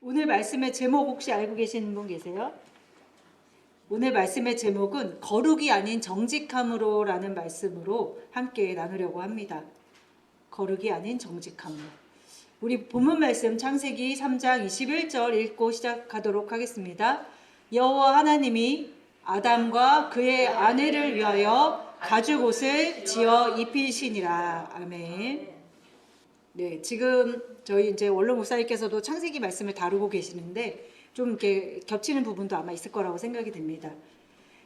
오늘 말씀의 제목 혹시 알고 계시는 분 계세요? 오늘 말씀의 제목은 거룩이 아닌 정직함으로 라는 말씀으로 함께 나누려고 합니다. 거룩이 아닌 정직함으로. 우리 본문 말씀 창세기 3장 21절 읽고 시작하도록 하겠습니다. 여호와 하나님이 아담과 그의 아내를 위하여 가죽옷을 지어 입히시니라. 아멘. 네, 지금 저희 이제 원로 목사님께서도 창세기 말씀을 다루고 계시는데 좀 이렇게 겹치는 부분도 아마 있을 거라고 생각이 됩니다.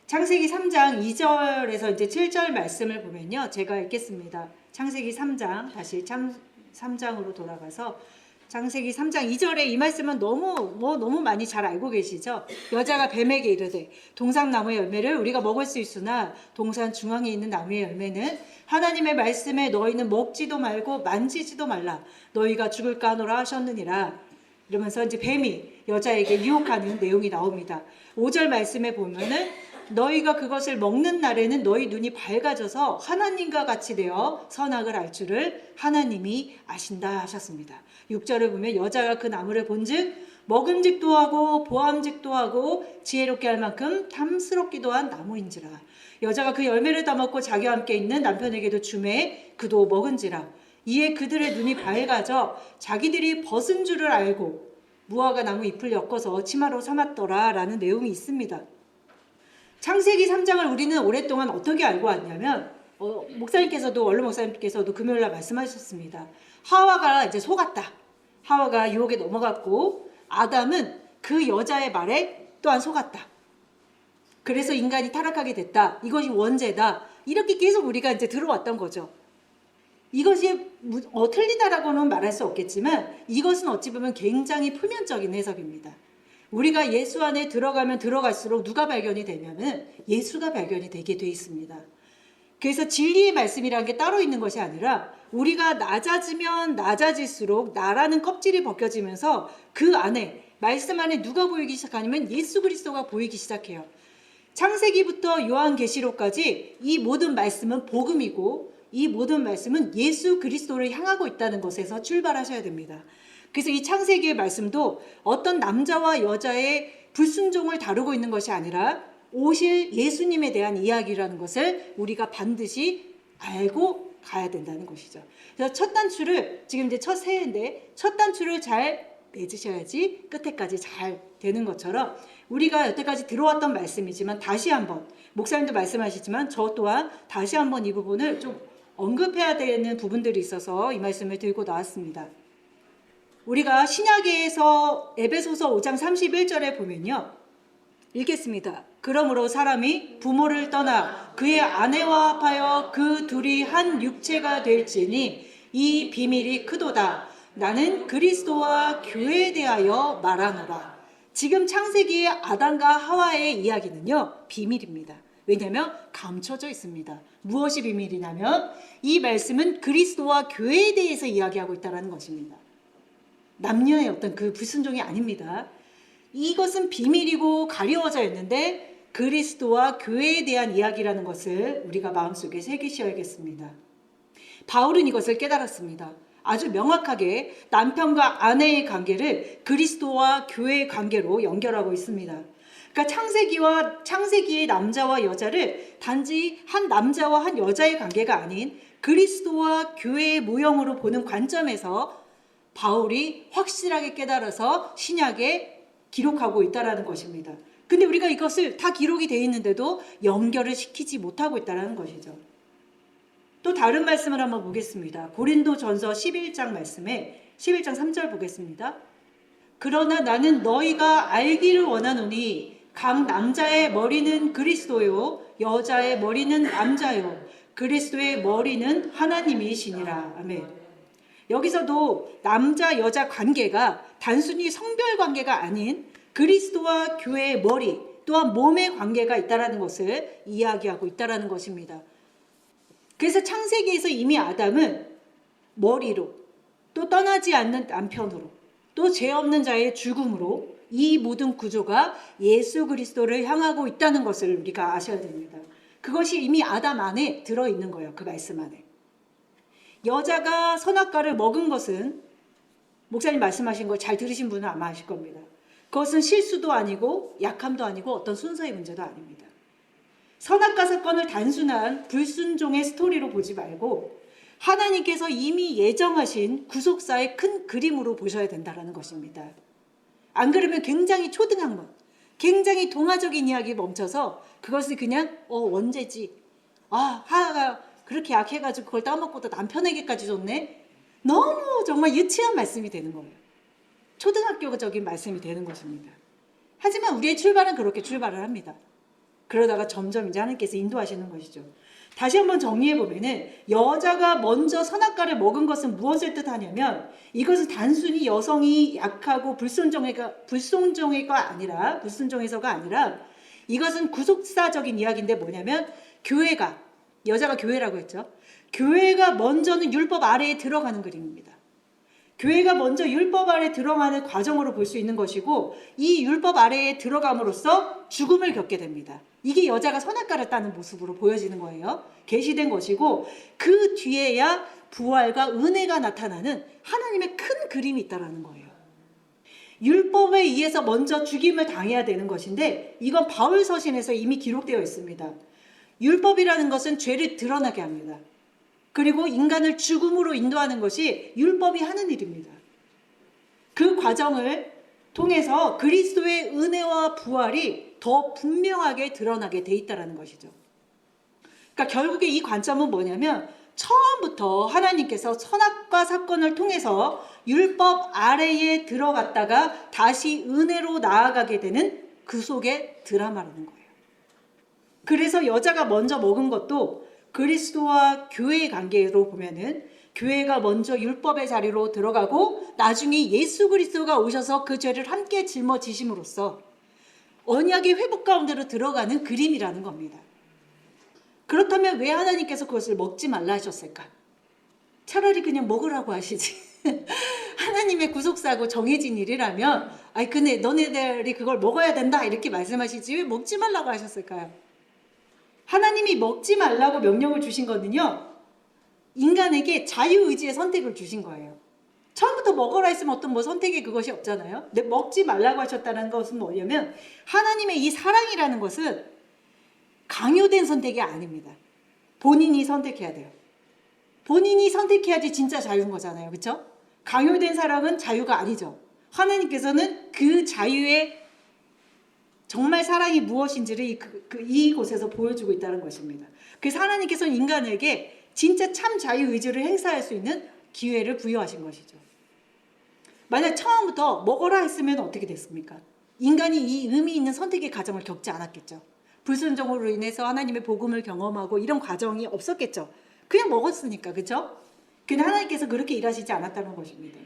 창세기 3장 2절에서 이제 7절 말씀을 보면요. 제가 읽겠습니다. 창세기 3장, 다시 3장으로 돌아가서 창세기 3장 2절에 이 말씀은 너무 많이 잘 알고 계시죠? 여자가 뱀에게 이르되 동산나무의 열매를 우리가 먹을 수 있으나 동산 중앙에 있는 나무의 열매는 하나님의 말씀에 너희는 먹지도 말고 만지지도 말라. 너희가 죽을까 하노라 하셨느니라. 이러면서 이제 뱀이 여자에게 유혹하는 내용이 나옵니다. 5절 말씀에 보면은 너희가 그것을 먹는 날에는 너희 눈이 밝아져서 하나님과 같이 되어 선악을 알 줄을 하나님이 아신다 하셨습니다. 6절을 보면 여자가 그 나무를 본즉 먹음직도 하고 보암직도 하고 지혜롭게 할 만큼 탐스럽기도 한 나무인지라. 여자가 그 열매를 따먹고 자기와 함께 있는 남편에게도 주매 그도 먹은지라. 이에 그들의 눈이 밝아져 자기들이 벗은 줄을 알고 무화과 나무 잎을 엮어서 치마로 삼았더라 라는 내용이 있습니다. 창세기 3장을 우리는 오랫동안 어떻게 알고 왔냐면 목사님께서도 원로 목사님께서도 금요일날 말씀하셨습니다. 하와가 이제 속았다. 하와가 유혹에 넘어갔고 아담은 그 여자의 말에 또한 속았다. 그래서 인간이 타락하게 됐다. 이것이 원죄다. 이렇게 계속 우리가 이제 들어왔던 거죠. 이것이 틀리다라고는 말할 수 없겠지만 이것은 어찌 보면 굉장히 표면적인 해석입니다. 우리가 예수 안에 들어가면 들어갈수록 누가 발견이 되냐면 예수가 발견이 되게 돼 있습니다. 그래서 진리의 말씀이라는 게 따로 있는 것이 아니라 우리가 낮아지면 낮아질수록 나라는 껍질이 벗겨지면서 그 안에 말씀 안에 누가 보이기 시작하냐면 예수 그리스도가 보이기 시작해요. 창세기부터 요한계시록까지 이 모든 말씀은 복음이고 이 모든 말씀은 예수 그리스도를 향하고 있다는 것에서 출발하셔야 됩니다. 그래서 이 창세기의 말씀도 어떤 남자와 여자의 불순종을 다루고 있는 것이 아니라 오실 예수님에 대한 이야기라는 것을 우리가 반드시 알고 가야 된다는 것이죠. 그래서 첫 단추를 지금 이제 첫 새해인데 첫 단추를 잘 맺으셔야지 끝에까지 잘 되는 것처럼 우리가 여태까지 들어왔던 말씀이지만 다시 한번 목사님도 말씀하시지만 저 또한 다시 한번 이 부분을 좀 언급해야 되는 부분들이 있어서 이 말씀을 들고 나왔습니다. 우리가 신약에서 에베소서 5장 31절에 보면요. 읽겠습니다. 그러므로 사람이 부모를 떠나 그의 아내와 합하여 그 둘이 한 육체가 될지니 이 비밀이 크도다. 나는 그리스도와 교회에 대하여 말하노라. 지금 창세기의 아담과 하와의 이야기는요. 비밀입니다. 왜냐하면 감춰져 있습니다. 무엇이 비밀이냐면 이 말씀은 그리스도와 교회에 대해서 이야기하고 있다는 것입니다. 남녀의 어떤 그 불순종이 아닙니다. 이것은 비밀이고 가려워져 있는데 그리스도와 교회에 대한 이야기라는 것을 우리가 마음속에 새기셔야겠습니다. 바울은 이것을 깨달았습니다. 아주 명확하게 남편과 아내의 관계를 그리스도와 교회의 관계로 연결하고 있습니다. 그러니까 창세기의 남자와 여자를 단지 한 남자와 한 여자의 관계가 아닌 그리스도와 교회의 모형으로 보는 관점에서 바울이 확실하게 깨달아서 신약에 기록하고 있다는 것입니다. 근데 우리가 이것을 다 기록이 되어 있는데도 연결을 시키지 못하고 있다는 것이죠. 또 다른 말씀을 한번 보겠습니다. 고린도전서 11장 말씀에 11장 3절 보겠습니다. 그러나 나는 너희가 알기를 원하노니 각 남자의 머리는 그리스도요 여자의 머리는 남자요 그리스도의 머리는 하나님이시니라. 아멘. 여기서도 남자 여자 관계가 단순히 성별 관계가 아닌 그리스도와 교회의 머리 또한 몸의 관계가 있다는 것을 이야기하고 있다는 것입니다. 그래서 창세기에서 이미 아담은 머리로 또 떠나지 않는 남편으로 또 죄 없는 자의 죽음으로 이 모든 구조가 예수 그리스도를 향하고 있다는 것을 우리가 아셔야 됩니다. 그것이 이미 아담 안에 들어있는 거예요. 그 말씀 안에. 여자가 선악과를 먹은 것은 목사님 말씀하신 걸 잘 들으신 분은 아마 아실 겁니다. 그것은 실수도 아니고 약함도 아니고 어떤 순서의 문제도 아닙니다. 선악과 사건을 단순한 불순종의 스토리로 보지 말고 하나님께서 이미 예정하신 구속사의 큰 그림으로 보셔야 된다는 것입니다. 안 그러면 굉장히 초등학문, 굉장히 동화적인 이야기에 멈춰서 그것을 그냥 원죄지. 하하가 그렇게 약해가지고 그걸 따먹고도 남편에게까지 줬네. 너무 정말 유치한 말씀이 되는 거예요. 초등학교적인 말씀이 되는 것입니다. 하지만 우리의 출발은 그렇게 출발을 합니다. 그러다가 점점 이제 하나님께서 인도하시는 것이죠. 다시 한번 정리해보면은 여자가 먼저 선악과를 먹은 것은 무엇을 뜻하냐면 이것은 단순히 여성이 약하고 불순종해서가 아니라 이것은 구속사적인 이야기인데 뭐냐면 교회가, 여자가 교회라고 했죠. 교회가 먼저는 율법 아래에 들어가는 그림입니다. 교회가 먼저 율법 아래에 들어가는 과정으로 볼 수 있는 것이고 이 율법 아래에 들어감으로써 죽음을 겪게 됩니다. 이게 여자가 선악과를 따는 모습으로 보여지는 거예요. 계시된 것이고 그 뒤에야 부활과 은혜가 나타나는 하나님의 큰 그림이 있다는 거예요. 율법에 의해서 먼저 죽임을 당해야 되는 것인데 이건 바울 서신에서 이미 기록되어 있습니다. 율법이라는 것은 죄를 드러나게 합니다. 그리고 인간을 죽음으로 인도하는 것이 율법이 하는 일입니다. 그 과정을 통해서 그리스도의 은혜와 부활이 더 분명하게 드러나게 돼 있다는 것이죠. 그러니까 결국에 이 관점은 뭐냐면 처음부터 하나님께서 선악과 사건을 통해서 율법 아래에 들어갔다가 다시 은혜로 나아가게 되는 그 속의 드라마라는 거예요. 그래서 여자가 먼저 먹은 것도 그리스도와 교회의 관계로 보면은 교회가 먼저 율법의 자리로 들어가고 나중에 예수 그리스도가 오셔서 그 죄를 함께 짊어지심으로써 언약의 회복 가운데로 들어가는 그림이라는 겁니다. 그렇다면 왜 하나님께서 그것을 먹지 말라 하셨을까? 차라리 그냥 먹으라고 하시지. 하나님의 구속사고 정해진 일이라면 근데 너네들이 그걸 먹어야 된다 이렇게 말씀하시지 왜 먹지 말라고 하셨을까요? 하나님이 먹지 말라고 명령을 주신 거는요, 인간에게 자유의지의 선택을 주신 거예요. 처음부터 먹어라 했으면 어떤 선택이 그것이 없잖아요. 근데 먹지 말라고 하셨다는 것은 뭐냐면 하나님의 이 사랑이라는 것은 강요된 선택이 아닙니다. 본인이 선택해야 돼요. 본인이 선택해야지 진짜 자유인 거잖아요. 그렇죠? 강요된 사랑은 자유가 아니죠. 하나님께서는 그 자유의 정말 사랑이 무엇인지를 이곳에서 보여주고 있다는 것입니다. 그래서 하나님께서는 인간에게 진짜 참 자유의지를 행사할 수 있는 기회를 부여하신 것이죠. 만약 처음부터 먹어라 했으면 어떻게 됐습니까? 인간이 이 의미 있는 선택의 과정을 겪지 않았겠죠. 불순종으로 인해서 하나님의 복음을 경험하고 이런 과정이 없었겠죠. 그냥 먹었으니까, 그렇죠? 근데 하나님께서 그렇게 일하시지 않았다는 것입니다.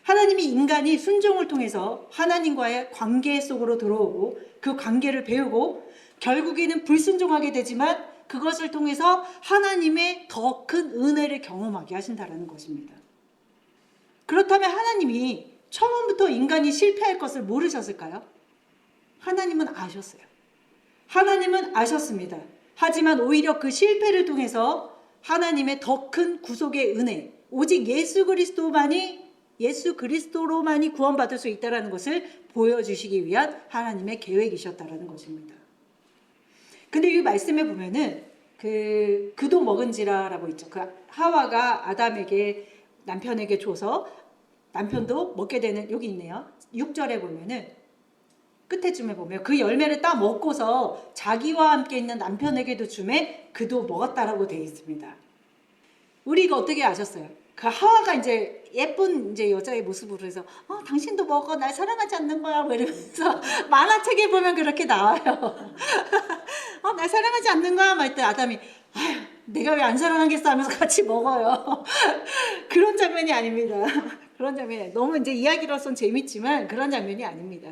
하나님이 인간이 순종을 통해서 하나님과의 관계 속으로 들어오고 그 관계를 배우고 결국에는 불순종하게 되지만 그것을 통해서 하나님의 더 큰 은혜를 경험하게 하신다는 것입니다. 그렇다면 하나님이 처음부터 인간이 실패할 것을 모르셨을까요? 하나님은 아셨어요. 하나님은 아셨습니다. 하지만 오히려 그 실패를 통해서 하나님의 더 큰 구속의 은혜, 오직 예수 그리스도로만이 구원받을 수 있다는 것을 보여주시기 위한 하나님의 계획이셨다는 것입니다. 근데 이 말씀에 보면은 그도 먹은지라라고 있죠. 그 하와가 아담에게 남편에게 줘서 남편도 먹게 되는, 여기 있네요. 6절에 보면은 끝에쯤에 보면 그 열매를 따 먹고서 자기와 함께 있는 남편에게도 주매 그도 먹었다라고 되어 있습니다. 우리 이거 어떻게 아셨어요? 그 하와가 이제 예쁜 이제 여자의 모습으로 해서 당신도 먹어, 날 사랑하지 않는 거야 뭐 이러면서 만화책에 보면 그렇게 나와요. 날 사랑하지 않는 거야 막 이때 아담이 내가 왜 안 사랑하겠어 하면서 같이 먹어요. 그런 장면이 아닙니다. 그런 장면이 너무 이제 이야기로서는 재밌지만 그런 장면이 아닙니다.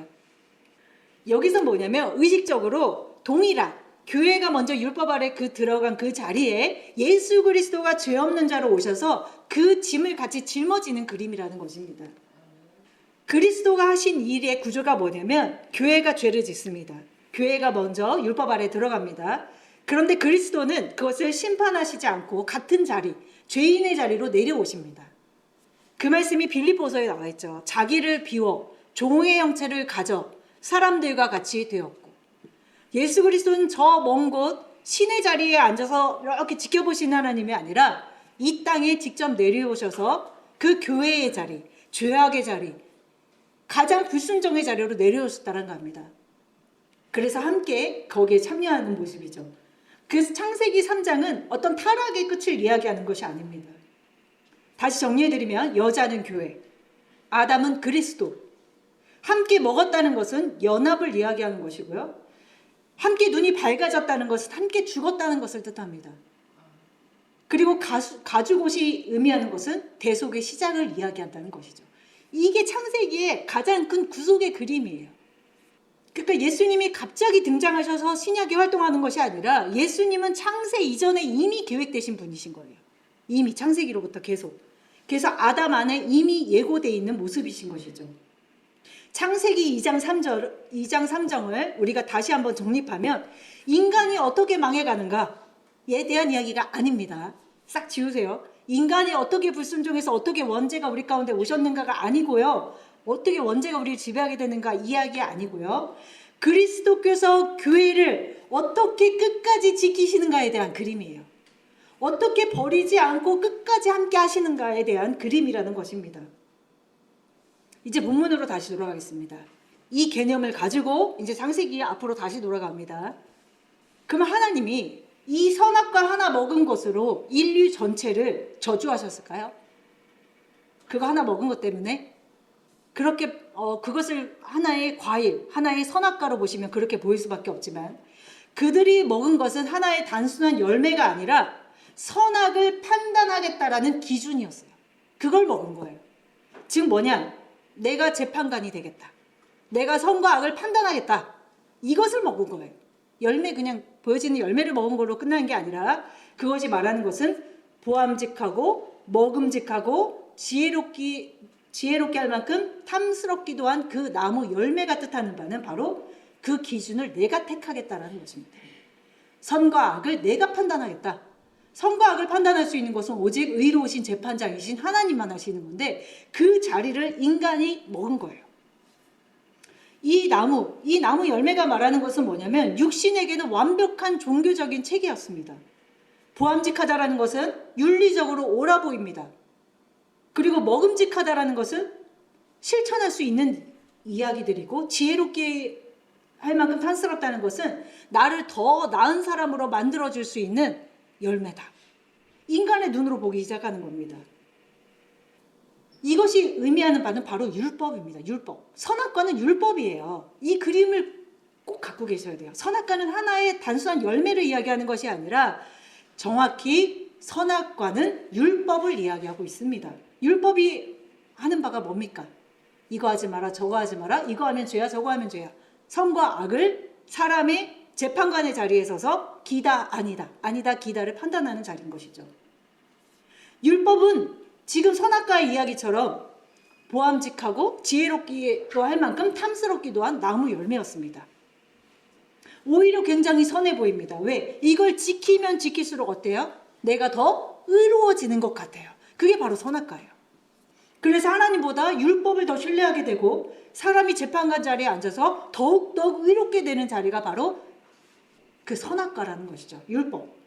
여기서 뭐냐면 의식적으로 동일한 교회가 먼저 율법 아래 들어간 그 자리에 예수 그리스도가 죄 없는 자로 오셔서 그 짐을 같이 짊어지는 그림이라는 것입니다. 그리스도가 하신 일의 구조가 뭐냐면 교회가 죄를 짓습니다. 교회가 먼저 율법 아래 들어갑니다. 그런데 그리스도는 그것을 심판하시지 않고 같은 자리, 죄인의 자리로 내려오십니다. 그 말씀이 빌립보서에 나와 있죠. 자기를 비워 종의 형체를 가져 사람들과 같이 되었고, 예수 그리스도는 저 먼 곳 신의 자리에 앉아서 이렇게 지켜보시는 하나님이 아니라 이 땅에 직접 내려오셔서 그 교회의 자리, 죄악의 자리, 가장 불순종의 자리로 내려오셨다는 겁니다. 그래서 함께 거기에 참여하는 모습이죠. 그래서 창세기 3장은 어떤 타락의 끝을 이야기하는 것이 아닙니다. 다시 정리해드리면 여자는 교회, 아담은 그리스도, 함께 먹었다는 것은 연합을 이야기하는 것이고요. 함께 눈이 밝아졌다는 것은 함께 죽었다는 것을 뜻합니다. 그리고 가죽옷이 의미하는 것은 대속의 시작을 이야기한다는 것이죠. 이게 창세기의 가장 큰 구속의 그림이에요. 그러니까 예수님이 갑자기 등장하셔서 신약에 활동하는 것이 아니라 예수님은 창세 이전에 이미 계획되신 분이신 거예요. 이미 창세기로부터 계속. 그래서 아담 안에 이미 예고되어 있는 모습이신 것이죠. 창세기 2장 3장을 우리가 다시 한번 정립하면 인간이 어떻게 망해가는가에 대한 이야기가 아닙니다. 싹 지우세요. 인간이 어떻게 불순종해서 어떻게 원죄가 우리 가운데 오셨는가가 아니고요. 어떻게 원죄가 우리를 지배하게 되는가 이야기 아니고요. 그리스도께서 교회를 어떻게 끝까지 지키시는가에 대한 그림이에요. 어떻게 버리지 않고 끝까지 함께 하시는가에 대한 그림이라는 것입니다. 이제 본문으로 다시 돌아가겠습니다. 이 개념을 가지고 이제 창세기 앞으로 다시 돌아갑니다. 그럼 하나님이 이 선악과 하나 먹은 것으로 인류 전체를 저주하셨을까요? 그거 하나 먹은 것 때문에? 그렇게 그것을 하나의 과일, 하나의 선악과로 보시면 그렇게 보일 수밖에 없지만 그들이 먹은 것은 하나의 단순한 열매가 아니라 선악을 판단하겠다라는 기준이었어요. 그걸 먹은 거예요. 즉 뭐냐? 내가 재판관이 되겠다. 내가 선과 악을 판단하겠다. 이것을 먹은 거예요. 열매 그냥 보여지는 열매를 먹은 걸로 끝나는 게 아니라 그것이 말하는 것은 보암직하고 먹음직하고 지혜롭게 할 만큼 탐스럽기도 한 그 나무 열매가 뜻하는 바는 바로 그 기준을 내가 택하겠다라는 것입니다. 선과 악을 내가 판단하겠다. 선과 악을 판단할 수 있는 것은 오직 의로우신 재판장이신 하나님만 하시는 건데 그 자리를 인간이 먹은 거예요. 이 나무 열매가 말하는 것은 뭐냐면 육신에게는 완벽한 종교적인 체계였습니다. 보암직하다라는 것은 윤리적으로 옳아 보입니다. 그리고 먹음직하다라는 것은 실천할 수 있는 이야기들이고 지혜롭게 할 만큼 탐스럽다는 것은 나를 더 나은 사람으로 만들어줄 수 있는 열매다. 인간의 눈으로 보기 시작하는 겁니다. 이것이 의미하는 바는 바로 율법입니다. 율법. 선악과는 율법이에요. 이 그림을 꼭 갖고 계셔야 돼요. 선악과는 하나의 단순한 열매를 이야기하는 것이 아니라 정확히 선악과는 율법을 이야기하고 있습니다. 율법이 하는 바가 뭡니까? 이거 하지 마라, 저거 하지 마라, 이거 하면 죄야, 저거 하면 죄야. 선과 악을 사람의 재판관의 자리에 서서 기다, 아니다, 아니다, 기다를 판단하는 자리인 것이죠. 율법은 지금 선악과의 이야기처럼 보암직하고 지혜롭기도 할 만큼 탐스럽기도 한 나무 열매였습니다. 오히려 굉장히 선해 보입니다. 왜? 이걸 지키면 지킬수록 어때요? 내가 더 의로워지는 것 같아요. 그게 바로 선악과예요. 그래서 하나님보다 율법을 더 신뢰하게 되고 사람이 재판관 자리에 앉아서 더욱더 의롭게 되는 자리가 바로 그 선악과라는 것이죠. 율법.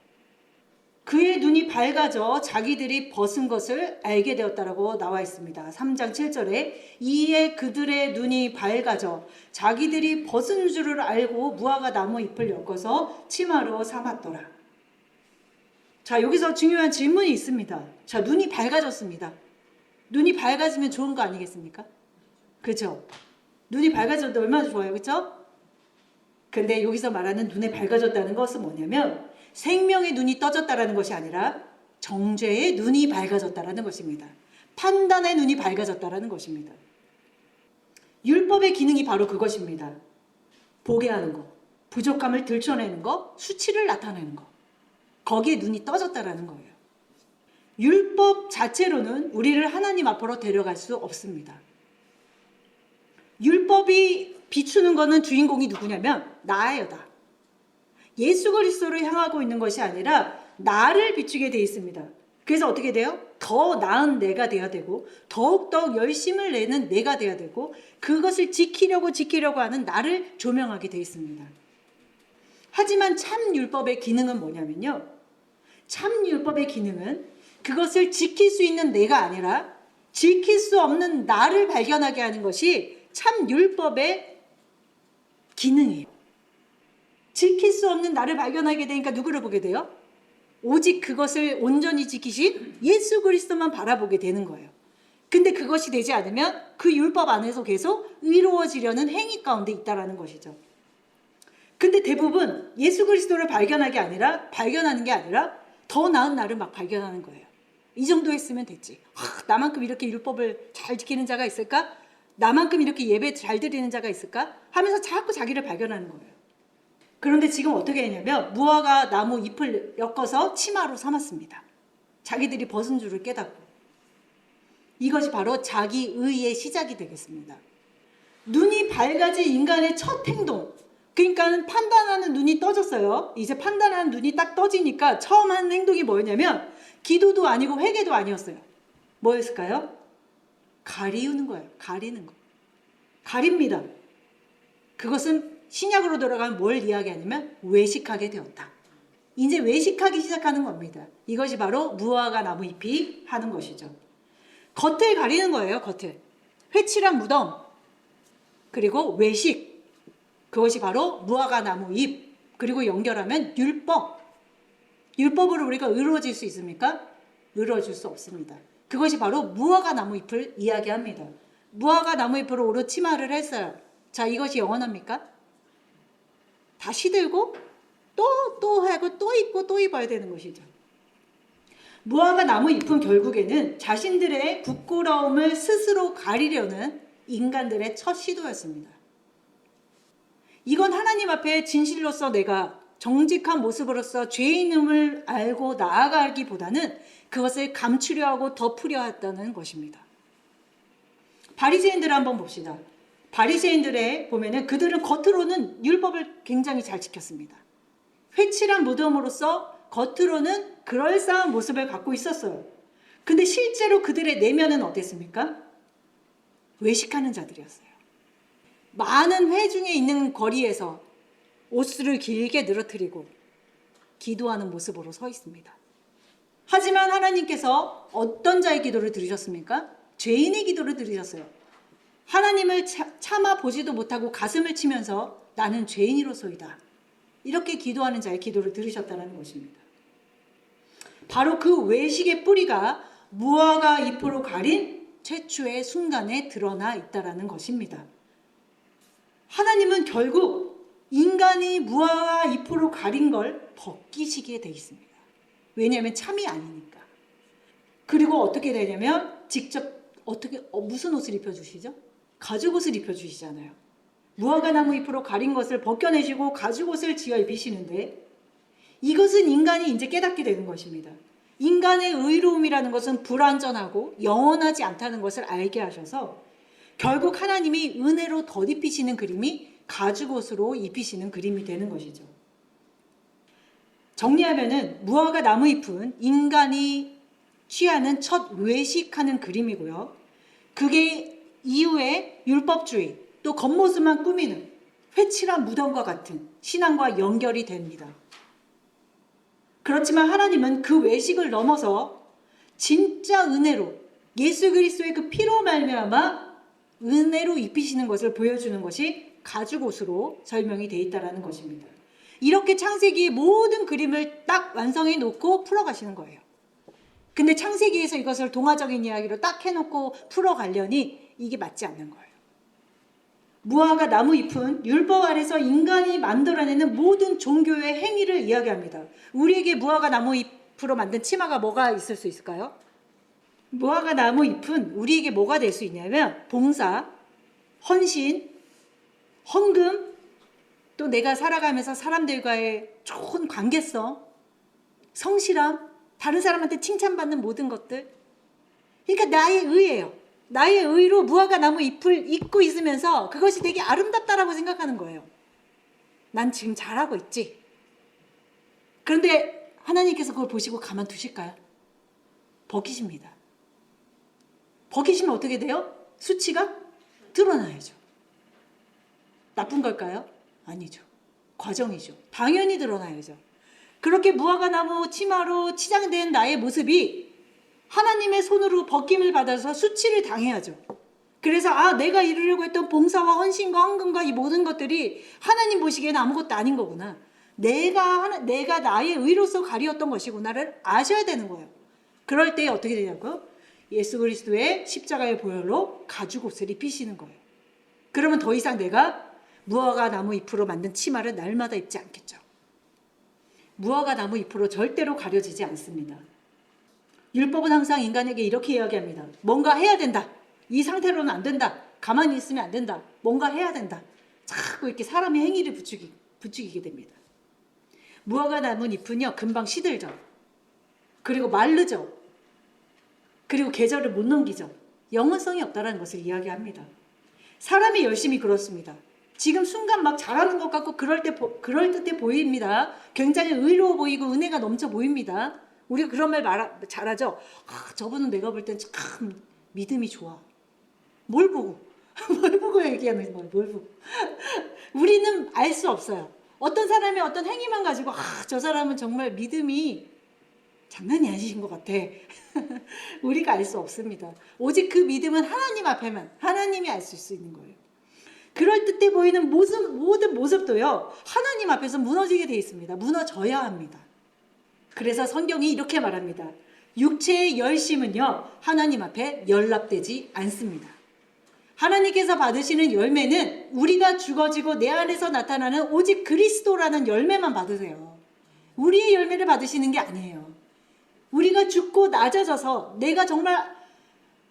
그의 눈이 밝아져 자기들이 벗은 것을 알게 되었다라고 나와 있습니다. 3장 7절에 이에 그들의 눈이 밝아져 자기들이 벗은 줄을 알고 무화과 나무 잎을 엮어서 치마로 삼았더라. 자, 여기서 중요한 질문이 있습니다. 자, 눈이 밝아졌습니다. 눈이 밝아지면 좋은 거 아니겠습니까? 그렇죠? 눈이 밝아져도 얼마나 좋아요. 그렇죠? 근데 여기서 말하는 눈에 밝아졌다는 것은 뭐냐면 생명의 눈이 떠졌다라는 것이 아니라 정죄의 눈이 밝아졌다라는 것입니다. 판단의 눈이 밝아졌다라는 것입니다. 율법의 기능이 바로 그것입니다. 보게 하는 것, 부족함을 들춰내는 것, 수치를 나타내는 것. 거기에 눈이 떠졌다라는 거예요. 율법 자체로는 우리를 하나님 앞으로 데려갈 수 없습니다. 율법이 비추는 것은 주인공이 누구냐면 나예요, 나. 예수 그리스도를 향하고 있는 것이 아니라 나를 비추게 돼 있습니다. 그래서 어떻게 돼요? 더 나은 내가 돼야 되고 더욱더 열심을 내는 내가 돼야 되고 그것을 지키려고 하는 나를 조명하게 돼 있습니다. 하지만 참 율법의 기능은 뭐냐면요. 참 율법의 기능은 그것을 지킬 수 있는 내가 아니라 지킬 수 없는 나를 발견하게 하는 것이 참 율법의 기능이에요. 지킬 수 없는 나를 발견하게 되니까 누구를 보게 돼요? 오직 그것을 온전히 지키신 예수 그리스도만 바라보게 되는 거예요. 근데 그것이 되지 않으면 그 율법 안에서 계속 의로워지려는 행위 가운데 있다라는 것이죠. 근데 대부분 예수 그리스도를 발견하는 게 아니라 더 나은 나를 막 발견하는 거예요. 이 정도 했으면 됐지. 나만큼 이렇게 율법을 잘 지키는 자가 있을까? 나만큼 이렇게 예배 잘 드리는 자가 있을까? 하면서 자꾸 자기를 발견하는 거예요. 그런데 지금 어떻게 했냐면 무화과 나무 잎을 엮어서 치마로 삼았습니다. 자기들이 벗은 줄을 깨닫고. 이것이 바로 자기 의의 시작이 되겠습니다. 눈이 밝아진 인간의 첫 행동. 그러니까 판단하는 눈이 떠졌어요. 이제 판단하는 눈이 딱 떠지니까 처음 하는 행동이 뭐였냐면 기도도 아니고 회개도 아니었어요. 뭐였을까요? 가리우는 거예요. 가리는 거. 가립니다. 그것은 신약으로 들어가면 뭘 이야기하냐면 외식하게 되었다. 이제 외식하기 시작하는 겁니다. 이것이 바로 무화과 나무 잎이 하는 것이죠. 겉을 가리는 거예요. 겉을. 회칠한 무덤 그리고 외식 그것이 바로 무화과 나무 잎 그리고 연결하면 율법. 율법으로 우리가 의로워질 수 있습니까? 의로워질 수 없습니다. 그것이 바로 무화과 나무 잎을 이야기합니다. 무화과 나무 잎으로 오롯 치마를 했어요. 자, 이것이 영원합니까? 다시 들고 또 하고 또 입고 또 입어야 되는 것이죠. 무화과 나무 잎은 결국에는 자신들의 부끄러움을 스스로 가리려는 인간들의 첫 시도였습니다. 이건 하나님 앞에 진실로서 내가 정직한 모습으로서 죄인임을 알고 나아가기보다는 그것을 감추려 하고 덮으려 했다는 것입니다. 바리새인들을 한번 봅시다. 바리새인들의 보면은 그들은 겉으로는 율법을 굉장히 잘 지켰습니다. 회칠한 무덤으로서 겉으로는 그럴싸한 모습을 갖고 있었어요. 근데 실제로 그들의 내면은 어땠습니까? 외식하는 자들이었어요. 많은 회중에 있는 거리에서 옷을 길게 늘어뜨리고 기도하는 모습으로 서 있습니다. 하지만 하나님께서 어떤 자의 기도를 들으셨습니까? 죄인의 기도를 들으셨어요. 하나님을 참아 보지도 못하고 가슴을 치면서 나는 죄인이로소이다. 이렇게 기도하는 자의 기도를 들으셨다는 것입니다. 바로 그 외식의 뿌리가 무화과 잎으로 가린 최초의 순간에 드러나 있다는 것입니다. 하나님은 결국 인간이 무화과 잎으로 가린 걸 벗기시게 돼 있습니다. 왜냐하면 참이 아니니까. 그리고 어떻게 되냐면 직접 무슨 옷을 입혀주시죠? 가죽옷을 입혀주시잖아요. 무화과 나무 잎으로 가린 것을 벗겨내시고 가죽옷을 지어 입히시는데 이것은 인간이 이제 깨닫게 되는 것입니다. 인간의 의로움이라는 것은 불완전하고 영원하지 않다는 것을 알게 하셔서 결국 하나님이 은혜로 덧입히시는 그림이 가죽옷으로 입히시는 그림이 되는 것이죠. 정리하면은 무화과 나무 잎은 인간이 취하는 첫 외식하는 그림이고요. 그게 이후에 율법주의 또 겉모습만 꾸미는 회칠한 무덤과 같은 신앙과 연결이 됩니다. 그렇지만 하나님은 그 외식을 넘어서 진짜 은혜로 예수 그리스도의 그 피로 말미암아 은혜로 입히시는 것을 보여주는 것이 가죽옷으로 설명이 되어 있다는 것입니다. 이렇게 창세기의 모든 그림을 딱 완성해 놓고 풀어가시는 거예요. 근데 창세기에서 이것을 동화적인 이야기로 딱 해놓고 풀어가려니 이게 맞지 않는 거예요. 무화과 나무 잎은 율법 아래서 인간이 만들어내는 모든 종교의 행위를 이야기합니다. 우리에게 무화과 나무 잎으로 만든 치마가 뭐가 있을 수 있을까요? 무화과 나무 잎은 우리에게 뭐가 될 수 있냐면 봉사, 헌신, 헌금, 또 내가 살아가면서 사람들과의 좋은 관계성, 성실함, 다른 사람한테 칭찬받는 모든 것들. 그러니까 나의 의예요. 나의 의로 무화과 나무 잎을 입고 있으면서 그것이 되게 아름답다라고 생각하는 거예요. 난 지금 잘하고 있지. 그런데 하나님께서 그걸 보시고 가만두실까요? 벗기십니다. 벗기시면 어떻게 돼요? 수치가 드러나야죠. 나쁜 걸까요? 아니죠. 과정이죠. 당연히 드러나야죠. 그렇게 무화과나무 치마로 치장된 나의 모습이 하나님의 손으로 벗김을 받아서 수치를 당해야죠. 그래서 내가 이루려고 했던 봉사와 헌신과 헌금과 이 모든 것들이 하나님 보시기에는 아무것도 아닌 거구나. 내가 나의 의로서 가리었던 것이구나를 아셔야 되는 거예요. 그럴 때 어떻게 되냐고요? 예수 그리스도의 십자가의 보혈로 가죽 옷을 입히시는 거예요. 그러면 더 이상 내가 무화과 나무 잎으로 만든 치마를 날마다 입지 않겠죠. 무화과 나무 잎으로 절대로 가려지지 않습니다. 율법은 항상 인간에게 이렇게 이야기합니다. 뭔가 해야 된다. 이 상태로는 안 된다. 가만히 있으면 안 된다. 뭔가 해야 된다. 자꾸 이렇게 사람의 행위를 부추기게 됩니다. 무화과 나무 잎은요, 금방 시들죠. 그리고 마르죠. 그리고 계절을 못 넘기죠. 영원성이 없다는 것을 이야기합니다. 사람이 열심히 그렇습니다. 지금 순간 막 잘하는 것 같고 그럴듯해 보입니다. 굉장히 의로워 보이고 은혜가 넘쳐 보입니다. 우리가 그런 말 잘하죠. 저분은 내가 볼 땐 참 믿음이 좋아. 뭘 보고? 뭘 보고 얘기하는 거예요? 뭘 보고? 우리는 알 수 없어요. 어떤 사람의 어떤 행위만 가지고 저 사람은 정말 믿음이 장난이 아니신 것 같아. 우리가 알 수 없습니다. 오직 그 믿음은 하나님 앞에만 하나님이 알 수 있는 거예요. 그럴듯해 보이는 모든 모습도요, 하나님 앞에서 무너지게 돼 있습니다. 무너져야 합니다. 그래서 성경이 이렇게 말합니다. 육체의 열심은요, 하나님 앞에 연락되지 않습니다. 하나님께서 받으시는 열매는 우리가 죽어지고 내 안에서 나타나는 오직 그리스도라는 열매만 받으세요. 우리의 열매를 받으시는 게 아니에요. 우리가 죽고 낮아져서 내가 정말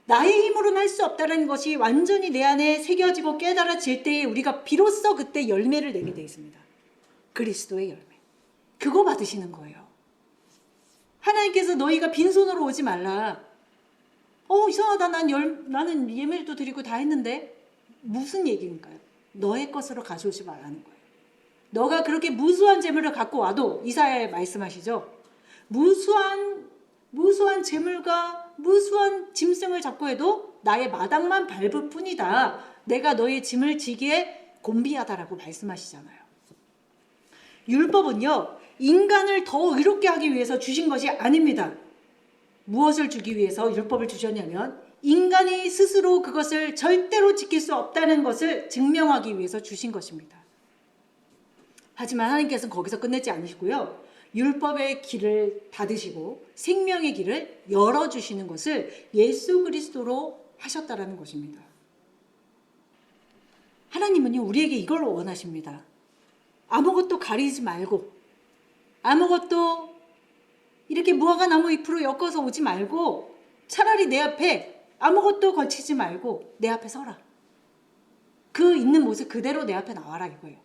나의 힘으로는 할 수 없다는 것이 완전히 내 안에 새겨지고 깨달아질 때에 우리가 비로소 그때 열매를 내게 되어 있습니다. 그리스도의 열매. 그거 받으시는 거예요. 하나님께서 너희가 빈손으로 오지 말라. 이상하다. 나는 예물도 드리고 다 했는데. 무슨 얘기인가요? 너의 것으로 가져오지 말라는 거예요. 너가 그렇게 무수한 재물을 갖고 와도 이사야에 말씀하시죠. 무수한 재물과 무수한 짐승을 잡고 해도 나의 마당만 밟을 뿐이다. 내가 너의 짐을 지기에 곤비하다라고 말씀하시잖아요. 율법은요, 인간을 더 의롭게 하기 위해서 주신 것이 아닙니다. 무엇을 주기 위해서 율법을 주셨냐면 인간이 스스로 그것을 절대로 지킬 수 없다는 것을 증명하기 위해서 주신 것입니다. 하지만 하나님께서는 거기서 끝내지 않으시고요. 율법의 길을 닫으시고 생명의 길을 열어주시는 것을 예수 그리스도로 하셨다라는 것입니다. 하나님은요, 우리에게 이걸 원하십니다. 아무것도 가리지 말고, 아무것도 이렇게 무화과 나무 잎으로 엮어서 오지 말고, 차라리 내 앞에 아무것도 거치지 말고 내 앞에 서라. 그 있는 모습 그대로 내 앞에 나와라 이거예요.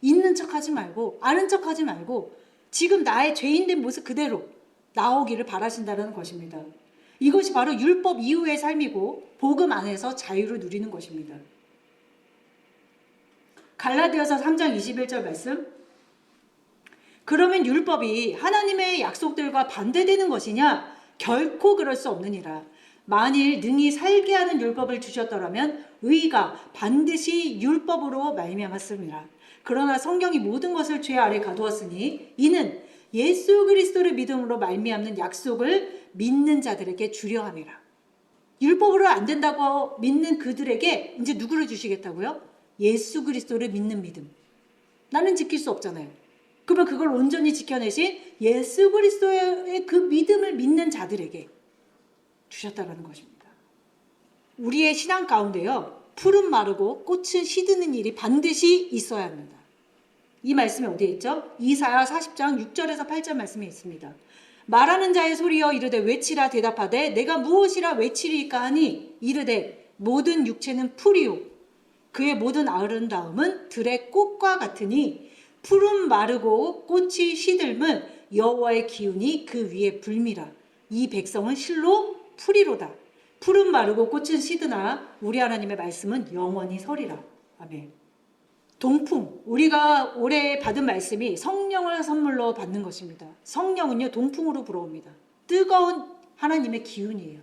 있는 척하지 말고, 아는 척하지 말고 지금 나의 죄인된 모습 그대로 나오기를 바라신다는 것입니다. 이것이 바로 율법 이후의 삶이고 복음 안에서 자유를 누리는 것입니다. 갈라디아서 3장 21절 말씀. 그러면 율법이 하나님의 약속들과 반대되는 것이냐? 결코 그럴 수 없느니라. 만일 능히 살게 하는 율법을 주셨더라면 의가 반드시 율법으로 말미암았습니다. 그러나 성경이 모든 것을 죄 아래 가두었으니 이는 예수 그리스도를 믿음으로 말미암는 약속을 믿는 자들에게 주려 함이라. 율법으로 안 된다고 믿는 그들에게 이제 누구를 주시겠다고요? 예수 그리스도를 믿는 믿음. 나는 지킬 수 없잖아요. 그러면 그걸 온전히 지켜내신 예수 그리스도의 그 믿음을 믿는 자들에게 주셨다는 것입니다. 우리의 신앙 가운데요, 풀은 마르고 꽃은 시드는 일이 반드시 있어야 합니다. 이 말씀이 어디에 있죠? 이사야 40장 6절에서 8절 말씀에 있습니다. 말하는 자의 소리여 이르되 외치라 대답하되 내가 무엇이라 외치리까 하니 이르되 모든 육체는 풀이요 그의 모든 아름다움은 들의 꽃과 같으니 풀은 마르고 꽃이 시들면 여호와의 기운이 그 위에 불미라. 이 백성은 실로 풀이로다. 풀은 마르고 꽃은 시드나 우리 하나님의 말씀은 영원히 서리라. 아멘. 동풍, 우리가 올해 받은 말씀이 성령을 선물로 받는 것입니다. 성령은요, 동풍으로 불어옵니다. 뜨거운 하나님의 기운이에요.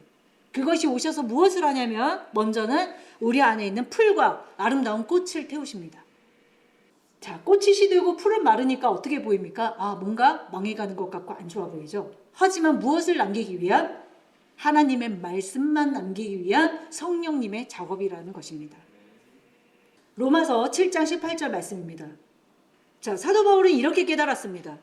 그것이 오셔서 무엇을 하냐면 먼저는 우리 안에 있는 풀과 아름다운 꽃을 태우십니다. 자, 꽃이 시들고 풀은 마르니까 어떻게 보입니까? 아, 뭔가 망해가는 것 같고 안 좋아 보이죠? 하지만 무엇을 남기기 위한? 하나님의 말씀만 남기기 위한 성령님의 작업이라는 것입니다. 로마서 7장 18절 말씀입니다. 자, 사도 바울은 이렇게 깨달았습니다.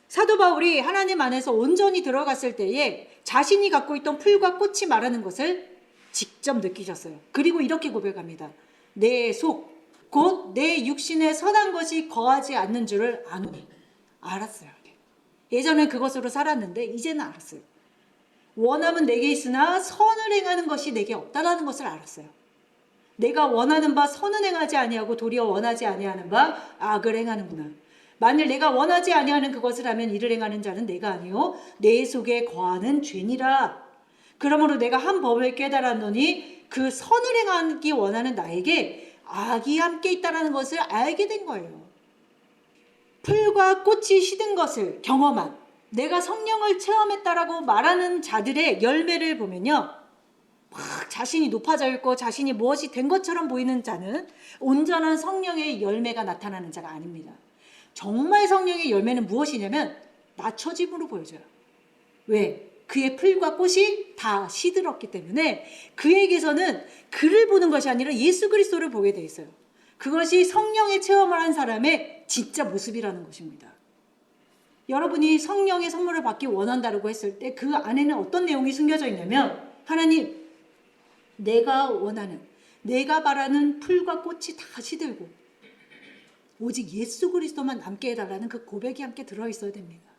사도 바울이 하나님 안에서 온전히 들어갔을 때에 자신이 갖고 있던 풀과 꽃이 마르는 것을 직접 느끼셨어요. 그리고 이렇게 고백합니다. 내 속, 곧 내 육신에 선한 것이 거하지 않는 줄을 아노니. 알았어요. 예전엔 그것으로 살았는데 이제는 알았어요. 원함은 내게 있으나 선을 행하는 것이 내게 없다라는 것을 알았어요. 내가 원하는 바 선은 행하지 아니하고 도리어 원하지 아니하는 바 악을 행하는구나. 만일 내가 원하지 아니하는 그것을 하면 이를 행하는 자는 내가 아니요 내 속에 거하는 죄니라. 그러므로 내가 한 법을 깨달았노니 그 선을 행하기 원하는 나에게 악이 함께 있다는 것을 알게 된 거예요. 풀과 꽃이 시든 것을 경험한, 내가 성령을 체험했다라고 말하는 자들의 열매를 보면요, 막 자신이 높아져 있고 자신이 무엇이 된 것처럼 보이는 자는 온전한 성령의 열매가 나타나는 자가 아닙니다. 정말 성령의 열매는 무엇이냐면 낮춰짐으로 보여져요. 왜? 그의 풀과 꽃이 다 시들었기 때문에 그에게서는 그를 보는 것이 아니라 예수 그리스도를 보게 돼 있어요. 그것이 성령의 체험을 한 사람의 진짜 모습이라는 것입니다. 여러분이 성령의 선물을 받기 원한다고 했을 때 그 안에는 어떤 내용이 숨겨져 있냐면, 하나님, 내가 원하는, 내가 바라는 풀과 꽃이 다 시들고 오직 예수 그리스도만 남게 해달라는 그 고백이 함께 들어있어야 됩니다.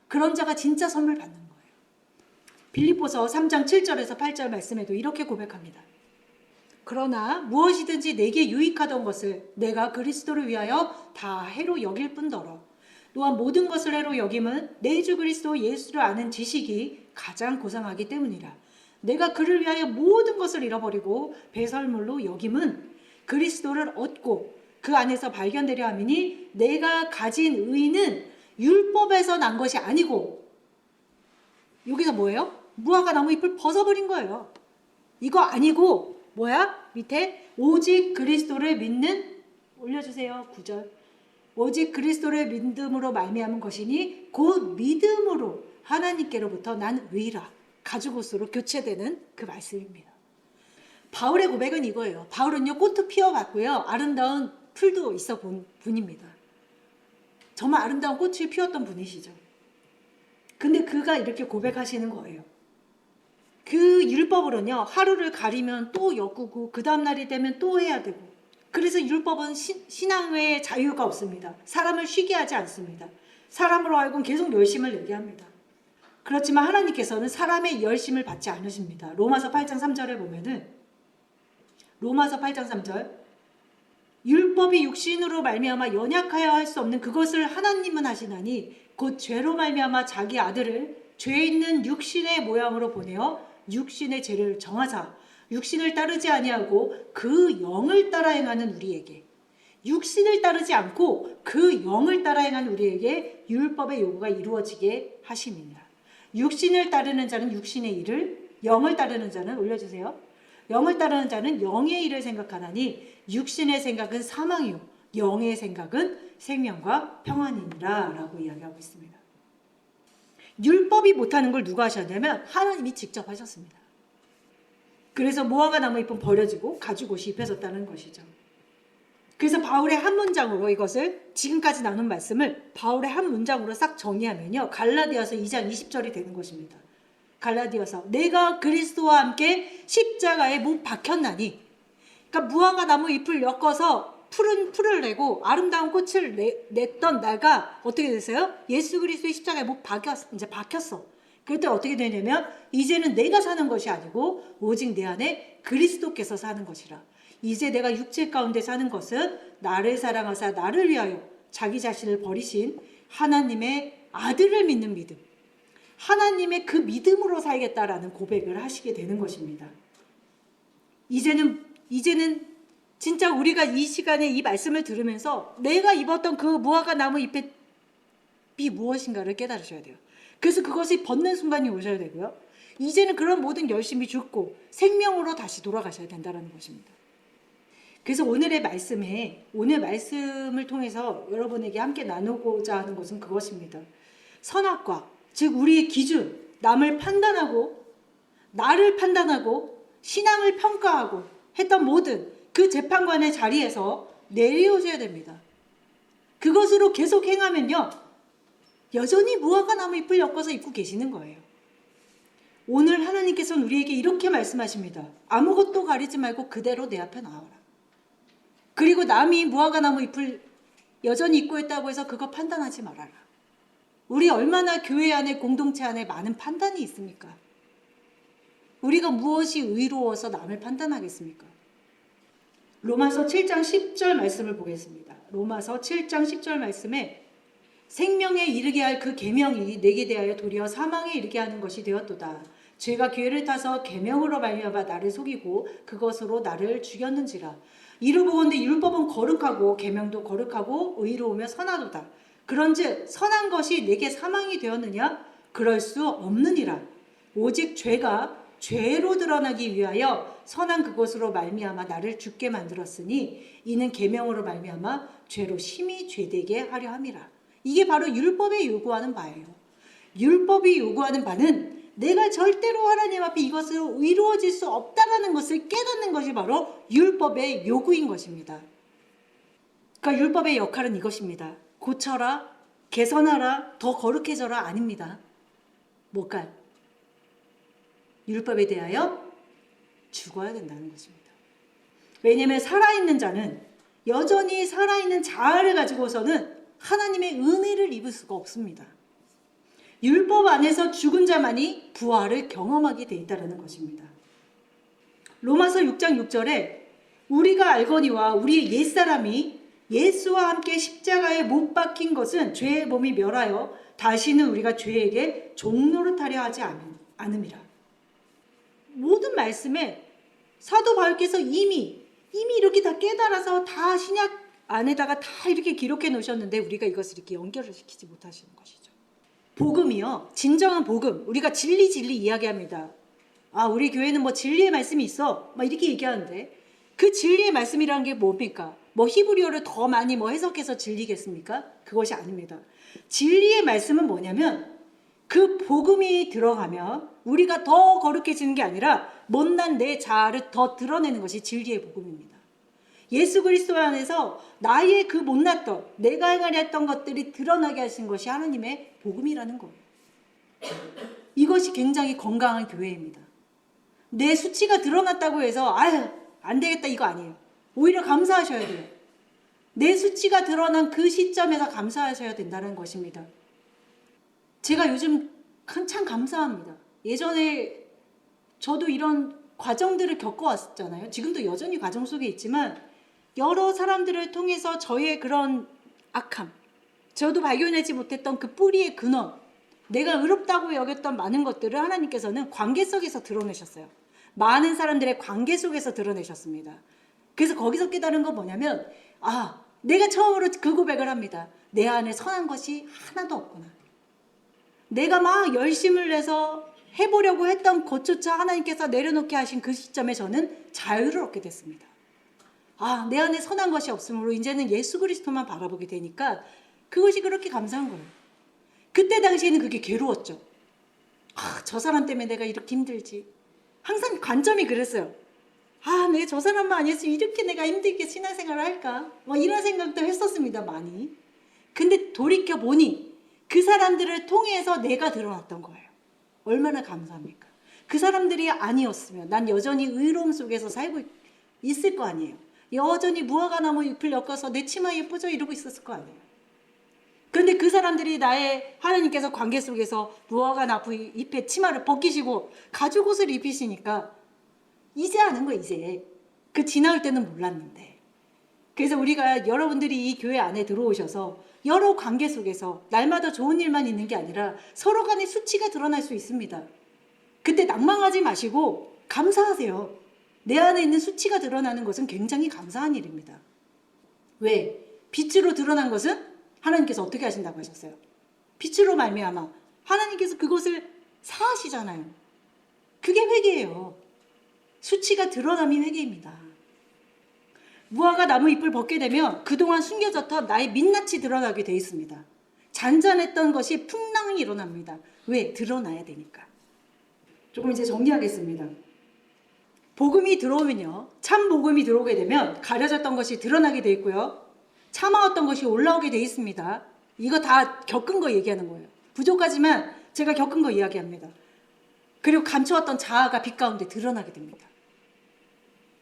그런 자가 진짜 선물 받는 거예요. 빌립보서 3장 7절에서 8절 말씀에도 이렇게 고백합니다. 그러나 무엇이든지 내게 유익하던 것을 내가 그리스도를 위하여 다 해로 여길 뿐더러 또한 모든 것을 해로 여김은 내 주 그리스도 예수를 아는 지식이 가장 고상하기 때문이라. 내가 그를 위하여 모든 것을 잃어버리고 배설물로 여김은 그리스도를 얻고 그 안에서 발견되려 함이니 내가 가진 의는 율법에서 난 것이 아니고, 여기서 뭐예요? 무화과 나무 잎을 벗어버린 거예요. 이거 아니고 뭐야? 밑에 오직 그리스도를 믿는, 올려주세요. 9절. 오직 그리스도를 믿음으로 말미암은 것이니 곧 믿음으로 하나님께로부터 난 의라 가죽옷으로 교체되는 그 말씀입니다. 바울의 고백은 이거예요. 바울은요, 꽃도 피워봤고요, 아름다운 풀도 있어 본 분입니다. 정말 아름다운 꽃을 피웠던 분이시죠. 근데 그가 이렇게 고백하시는 거예요. 그 율법으로는요, 하루를 가리면 또 엮고 그 다음날이 되면 또 해야 되고, 그래서 율법은 신앙 외에 자유가 없습니다. 사람을 쉬게 하지 않습니다. 사람으로 하여금 계속 열심을 내게 합니다. 그렇지만 하나님께서는 사람의 열심을 받지 않으십니다. 로마서 8장 3절에 보면은, 로마서 8장 3절, 율법이 육신으로 말미암아 연약하여 할 수 없는 그것을 하나님은 하시나니 곧 죄로 말미암아 자기 아들을 죄 있는 육신의 모양으로 보내어 육신의 죄를 정하사 육신을 따르지 아니하고 그 영을 따라 행하는 우리에게, 육신을 따르지 않고 그 영을 따라 행하는 우리에게 율법의 요구가 이루어지게 하심이니라. 육신을 따르는 자는 육신의 일을, 영을 따르는 자는, 올려주세요. 영을 따르는 자는 영의 일을 생각하나니 육신의 생각은 사망이요 영의 생각은 생명과 평안이니라 라고 이야기하고 있습니다. 율법이 못하는 걸 누가 하셨냐면 하나님이 직접 하셨습니다. 그래서 무화과 나무 잎은 버려지고 가죽옷이 입혀졌다는 것이죠. 그래서 바울의 한 문장으로 이것을, 지금까지 나눈 말씀을 바울의 한 문장으로 싹 정리하면요, 갈라디아서 2장 20절이 되는 것입니다. 갈라디아서, 내가 그리스도와 함께 십자가에 못 박혔나니, 그러니까 무화과 나무 잎을 엮어서 푸른 풀을 내고 아름다운 꽃을 냈던 나가 어떻게 됐어요? 예수 그리스도의 십자가에 못 박혔어. 그럴 때 어떻게 되냐면 이제는 내가 사는 것이 아니고 오직 내 안에 그리스도께서 사는 것이라. 이제 내가 육체 가운데 사는 것은 나를 사랑하사 나를 위하여 자기 자신을 버리신 하나님의 아들을 믿는 믿음, 하나님의 그 믿음으로 살겠다라는 고백을 하시게 되는 것입니다. 이제는 진짜 우리가 이 시간에 이 말씀을 들으면서 내가 입었던 그 무화과 나무 잎의 무엇인가를 깨달으셔야 돼요. 그래서 그것이 벗는 순간이 오셔야 되고요. 이제는 그런 모든 열심이 죽고 생명으로 다시 돌아가셔야 된다는 것입니다. 그래서 오늘 말씀을 통해서 여러분에게 함께 나누고자 하는 것은 그것입니다. 선악과, 즉 우리의 기준, 나를 판단하고 신앙을 평가하고 했던 모든 그 재판관의 자리에서 내려오셔야 됩니다. 그것으로 계속 행하면요, 여전히 무화과 나무 잎을 엮어서 입고 계시는 거예요. 오늘 하나님께서는 우리에게 이렇게 말씀하십니다. 아무것도 가리지 말고 그대로 내 앞에 나와라. 그리고 남이 무화과 나무 잎을 여전히 입고 있다고 해서 그거 판단하지 말아라. 우리 얼마나 교회 안에, 공동체 안에 많은 판단이 있습니까? 우리가 무엇이 의로워서 남을 판단하겠습니까? 로마서 7장 10절 말씀을 보겠습니다. 로마서 7장 10절 말씀에 생명에 이르게 할 그 계명이 내게 대하여 도리어 사망에 이르게 하는 것이 되었도다. 죄가 기회를 타서 계명으로 말미암아 나를 속이고 그것으로 나를 죽였는지라. 이를 보건대 율법은 거룩하고 계명도 거룩하고 의로우며 선하도다. 그런즉 선한 것이 내게 사망이 되었느냐? 그럴 수 없느니라. 오직 죄가 죄로 드러나기 위하여 선한 그것으로 말미암아 나를 죽게 만들었으니 이는 계명으로 말미암아 죄로 심히 죄되게 하려 함이라. 이게 바로 율법이 요구하는 바예요. 율법이 요구하는 바는 내가 절대로 하나님 앞에 이것으로 의로워질 수 없다라는 것을 깨닫는 것이 바로 율법의 요구인 것입니다. 그러니까 율법의 역할은 이것입니다. 고쳐라, 개선하라, 더 거룩해져라 아닙니다. 뭘까요? 율법에 대하여 죽어야 된다는 것입니다. 왜냐하면 살아있는 자는 여전히 살아있는 자아를 가지고서는 하나님의 은혜를 입을 수가 없습니다. 율법 안에서 죽은 자만이 부활을 경험하게 돼 있다는 것입니다. 로마서 6장 6절에 우리가 알거니와 우리의 옛사람이 예수와 함께 십자가에 못 박힌 것은 죄의 몸이 멸하여 다시는 우리가 죄에게 종노릇하려 하지 않음이라. 모든 말씀에 사도 바울께서 이미 이렇게 다 깨달아서 다 신약 안에다가 다 이렇게 기록해 놓으셨는데 우리가 이것을 이렇게 연결을 시키지 못하시는 것이죠. 복음이요, 진정한 복음, 우리가 진리 이야기합니다. 아, 우리 교회는 뭐 진리의 말씀이 있어 막 이렇게 얘기하는데 그 진리의 말씀이라는 게 뭡니까? 뭐 히브리어를 더 많이 뭐 해석해서 진리겠습니까? 그것이 아닙니다. 진리의 말씀은 뭐냐면 그 복음이 들어가면 우리가 더 거룩해지는 게 아니라 못난 내 자아를 더 드러내는 것이 진리의 복음입니다. 예수 그리스도 안에서 나의 그 못났던 내가 행하려 했던 것들이 드러나게 하신 것이 하나님의 복음이라는 거예요. 이것이 굉장히 건강한 교회입니다. 내 수치가 드러났다고 해서 아유 안 되겠다 이거 아니에요. 오히려 감사하셔야 돼요. 내 수치가 드러난 그 시점에서 감사하셔야 된다는 것입니다. 제가 요즘 참 감사합니다. 예전에 저도 이런 과정들을 겪어왔잖아요. 지금도 여전히 과정 속에 있지만 여러 사람들을 통해서 저의 그런 악함, 저도 발견하지 못했던 그 뿌리의 근원, 내가 의롭다고 여겼던 많은 것들을 하나님께서는 관계 속에서 드러내셨어요. 많은 사람들의 관계 속에서 드러내셨습니다. 그래서 거기서 깨달은 건 뭐냐면 아, 내가 처음으로 그 고백을 합니다. 내 안에 선한 것이 하나도 없구나. 내가 막 열심을 내서 해보려고 했던 것조차 하나님께서 내려놓게 하신 그 시점에 저는 자유를 얻게 됐습니다. 아, 내 안에 선한 것이 없으므로 이제는 예수 그리스도만 바라보게 되니까 그것이 그렇게 감사한 거예요. 그때 당시에는 그게 괴로웠죠. 아, 저 사람 때문에 내가 이렇게 힘들지. 항상 관점이 그랬어요. 아, 내가 저 사람만 아니었으면 이렇게 내가 힘들게 신앙생활을 할까? 뭐 이런 생각도 했었습니다, 많이. 근데 돌이켜보니 그 사람들을 통해서 내가 드러났던 거예요. 얼마나 감사합니까? 그 사람들이 아니었으면 난 여전히 의로움 속에서 살고 있을 거 아니에요. 여전히 무화과 나무 잎을 엮어서 내 치마 예쁘죠? 이러고 있었을 거 아니에요. 그런데 그 사람들이 나의 하나님께서 관계 속에서 무화과 나무 잎에 치마를 벗기시고 가죽 옷을 입히시니까 이제 아는 거예요. 이제. 그 지나올 때는 몰랐는데. 그래서 우리가 여러분들이 이 교회 안에 들어오셔서 여러 관계 속에서 날마다 좋은 일만 있는 게 아니라 서로 간의 수치가 드러날 수 있습니다. 그때 낭망하지 마시고 감사하세요. 내 안에 있는 수치가 드러나는 것은 굉장히 감사한 일입니다. 왜? 빛으로 드러난 것은 하나님께서 어떻게 하신다고 하셨어요? 빛으로 말미암아 하나님께서 그것을 사하시잖아요. 그게 회개예요. 수치가 드러남이 회개입니다. 무화과 나무 잎을 벗게 되면 그동안 숨겨졌던 나의 민낯이 드러나게 돼 있습니다. 잔잔했던 것이 풍랑이 일어납니다. 왜? 드러나야 되니까. 조금 이제 정리하겠습니다. 복음이 들어오면요, 참 복음이 들어오게 되면 가려졌던 것이 드러나게 돼 있고요, 참아왔던 것이 올라오게 돼 있습니다. 이거 다 겪은 거 얘기하는 거예요. 부족하지만 제가 겪은 거 이야기합니다. 그리고 감춰왔던 자아가 빛 가운데 드러나게 됩니다.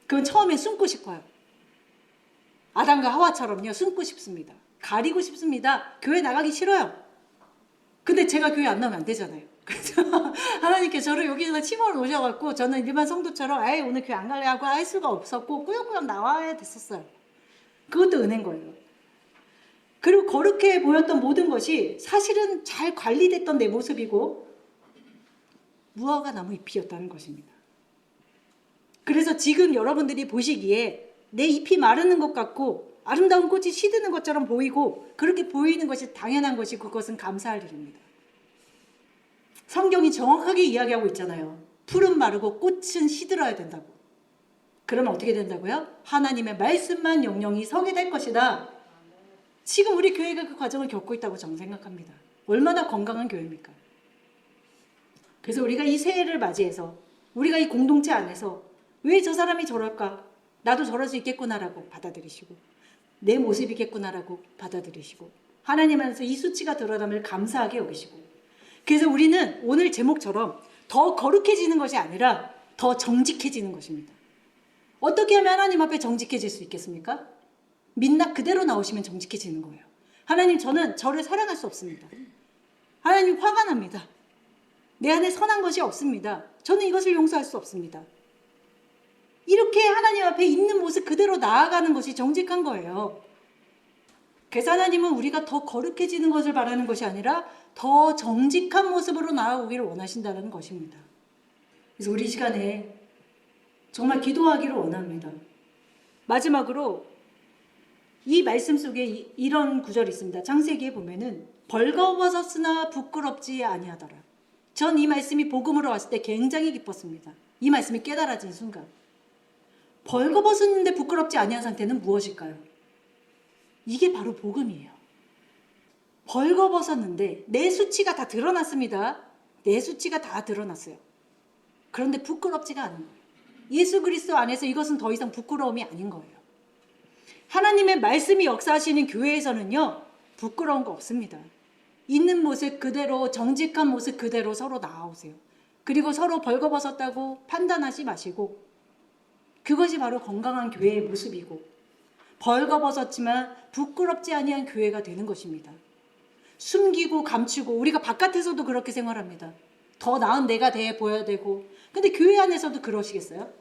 그건 처음에 숨고 싶어요. 아담과 하와처럼요, 숨고 싶습니다. 가리고 싶습니다. 교회 나가기 싫어요. 근데 제가 교회 안 나오면 안 되잖아요. 그래서 하나님께서 저를 여기서 침을 놓으셔갖고 저는 일반 성도처럼 에이 오늘 교회 안 갈래 하고 할 수가 없었고 꾸역꾸역 나와야 됐었어요. 그것도 은혜인 거예요. 그리고 거룩해 보였던 모든 것이 사실은 잘 관리됐던 내 모습이고 무화과 나무 잎이었다는 것입니다. 그래서 지금 여러분들이 보시기에 내 잎이 마르는 것 같고 아름다운 꽃이 시드는 것처럼 보이고 그렇게 보이는 것이 당연한 것이 그것은 감사할 일입니다. 성경이 정확하게 이야기하고 있잖아요. 풀은 마르고 꽃은 시들어야 된다고. 그러면 어떻게 된다고요? 하나님의 말씀만 영영이 서게 될 것이다. 지금 우리 교회가 그 과정을 겪고 있다고 저는 생각합니다. 얼마나 건강한 교회입니까? 그래서 우리가 이 새해를 맞이해서 우리가 이 공동체 안에서 왜 저 사람이 저럴까? 나도 저럴 수 있겠구나라고 받아들이시고 내 모습이겠구나라고 받아들이시고 하나님 안에서 이 수치가 드러남을 감사하게 여기시고 그래서 우리는 오늘 제목처럼 더 거룩해지는 것이 아니라 더 정직해지는 것입니다. 어떻게 하면 하나님 앞에 정직해질 수 있겠습니까? 민낯 그대로 나오시면 정직해지는 거예요. 하나님, 저는 저를 사랑할 수 없습니다. 하나님, 화가 납니다. 내 안에 선한 것이 없습니다. 저는 이것을 용서할 수 없습니다. 이렇게 하나님 앞에 있는 모습 그대로 나아가는 것이 정직한 거예요. 그래서 하나님은 우리가 더 거룩해지는 것을 바라는 것이 아니라 더 정직한 모습으로 나아오기를 원하신다는 것입니다. 그래서 우리 시간에 정말 기도하기를 원합니다. 마지막으로 이 말씀 속에 이런 구절이 있습니다. 창세기에 보면은 벌거벗었으나 부끄럽지 아니하더라. 전 이 말씀이 복음으로 왔을 때 굉장히 기뻤습니다. 이 말씀이 깨달아진 순간. 벌거벗었는데 부끄럽지 아니한 상태는 무엇일까요? 이게 바로 복음이에요. 벌거벗었는데 내 수치가 다 드러났습니다. 내 수치가 다 드러났어요. 그런데 부끄럽지가 않은 거예요. 예수 그리스도 안에서 이것은 더 이상 부끄러움이 아닌 거예요. 하나님의 말씀이 역사하시는 교회에서는요, 부끄러운 거 없습니다. 있는 모습 그대로, 정직한 모습 그대로 서로 나아오세요. 그리고 서로 벌거벗었다고 판단하지 마시고 그것이 바로 건강한 교회의 모습이고 벌거벗었지만 부끄럽지 아니한 교회가 되는 것입니다. 숨기고 감추고 우리가 바깥에서도 그렇게 생활합니다. 더 나은 내가 돼 보여야 되고 근데 교회 안에서도 그러시겠어요?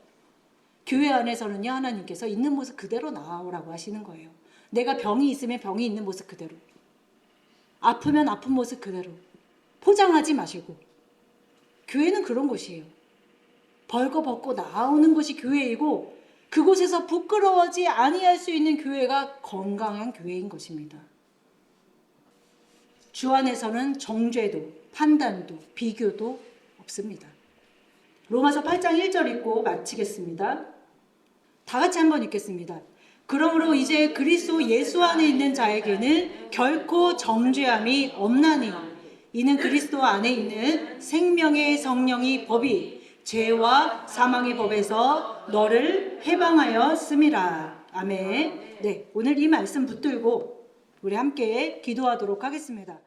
교회 안에서는요, 하나님께서 있는 모습 그대로 나오라고 하시는 거예요. 내가 병이 있으면 병이 있는 모습 그대로, 아프면 아픈 모습 그대로 포장하지 마시고. 교회는 그런 곳이에요. 벌거벗고 나오는 것이 교회이고 그곳에서 부끄러워하지 아니할 수 있는 교회가 건강한 교회인 것입니다. 주 안에서는 정죄도 판단도 비교도 없습니다. 로마서 8장 1절 읽고 마치겠습니다. 다 같이 한번 읽겠습니다. 그러므로 이제 그리스도 예수 안에 있는 자에게는 결코 정죄함이 없나니 이는 그리스도 안에 있는 생명의 성령이 법이 죄와 사망의 법에서 너를 해방하였음이라. 아멘. 네, 오늘 이 말씀 붙들고 우리 함께 기도하도록 하겠습니다.